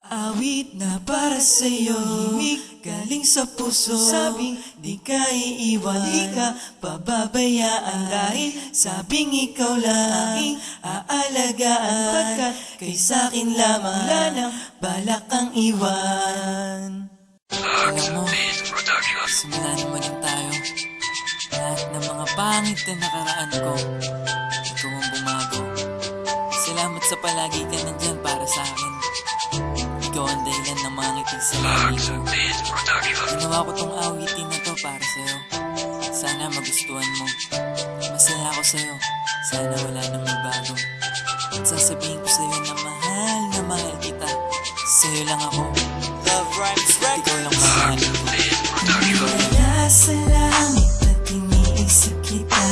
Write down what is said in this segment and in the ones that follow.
Awit na para sa'yo, himig galing sa puso. Sabing di ka iiwan, di ka pababayaan. Dahil sabing ikaw lang aking aalagaan. Pagkat kay sa'kin lamang, wala nang balak kang iwan. Alam mo, simula naman lang tayo. Lahat ng mga pangit na nakaraan ko, ikaw ang bumago. Salamat sa palagi ka nandyan para sa akin. Ikaw ang dahilan ng mga ngiti sa labi ko. Ginawa ko tong awitin na to para sa'yo. Sana magustuhan mo. Masaya ako sa'yo. Sana wala nang magbago. At sasabihin ko sa'yo na mahal kita. Sa'yo lang ako. Love Rhymes Records. Ikaw lang mahal. Wala sa langit at iniisip kita.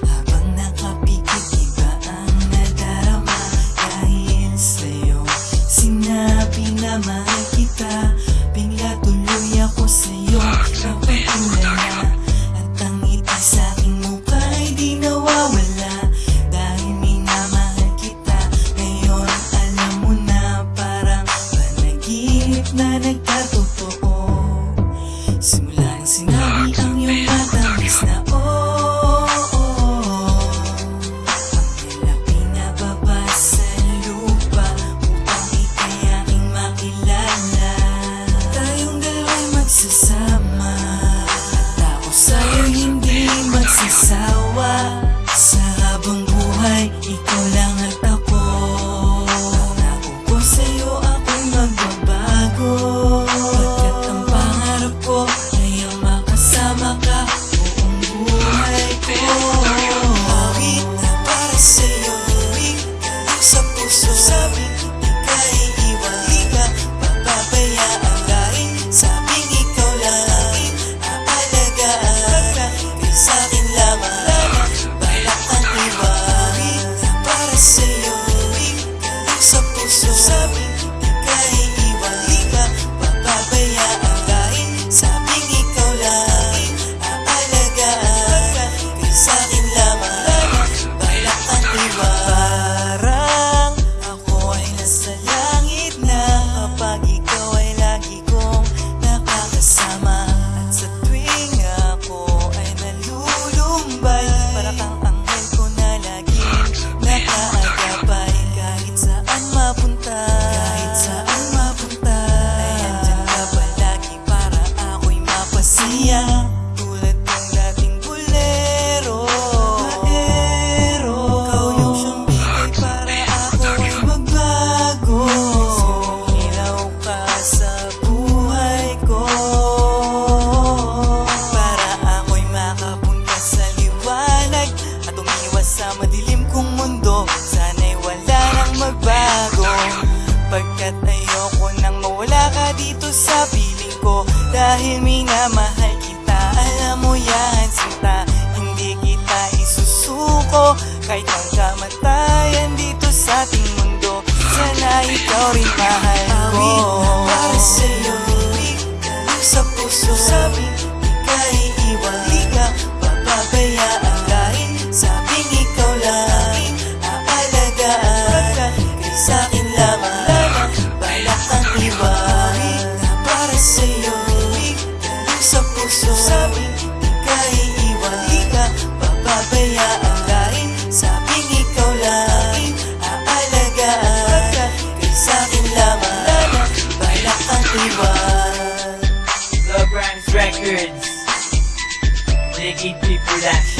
Habang nakapikit, iba ang nadarama. Dahil sa'yo, sinabi na mahal kita. Bigla tuloy ako sa'yo, napatulala. At ang ngiti sa'king mukha ay di nawawala. Dahil minamahal kita. Ngayon alam mo na, parang panaginip na nagkatotoo. Simula nang sinabi ang iyong matamis na ang lalaki na baba sa lupa upang ika'y aking makilala. Tayong dalawa'y magsasama at ako sa'yo hindi magsasawa. Sa habang buhay, ikaw lang at ako. Pangako ko sa'yo ako'y magbabago. Pagkat ang pangarap ko ay ang makasama ka buong buhay ko. Awit na para sa'yo, himig galing sa puso. Sabing di ka iiwan, di ka pababayaan. Dahil sabing ikaw lang aking aalagaan. Kay sa'kin lamang, balak kang iwan. Awit na para sa'yo, himig galing sa puso. Sabing di ka iiwan, di ka pababayaan. Dahil sabing ikaw lang aking aalagaan. Kay sa'kin lamang, balak kang iwan. Parang ako ay nasa langit na kapag ikaw ay lagi kong nakakasama. At sa tuwing ako ay nalulumbay, para kang anghel ko na laging nakaagapay. Kahit saan mapunta, kahit saan mapunta, ay andyan ka palagi para ako'y mapasiya. Tulad ng dating bolero, ikaw yung siyang bigay para ako ay magbago. Sumilaw ka sa buhay ko, para ako'y makapunta sa liwanag at umiwas sa madilim kong mundo. Sana'y wala nang magbago, pagkat ayoko nang mawala ka dito sa piling ko. Dahil minamahal kita, alam mo yan sinta. Hindi kita isusuko kahit ang kamatayan dito sa ating mundo. Sana ikaw rin mahal ko. Awit na para sa'yo, himig galing sa puso. Sabing di ka iiwan, di ka pababayaan. Dahil sabing ikaw lang aking aalagaan. Kay sa'kin lamang, balak kang iwan. Awit na para sa'yo, himig galing sa puso. Sabing di ka iiwan, di ka pababayaan. Dahil sabing ikaw lang aking aalagaan. Kay sa'kin lamang, balak kang iwan. Love Rhymes Records. Legit P Production.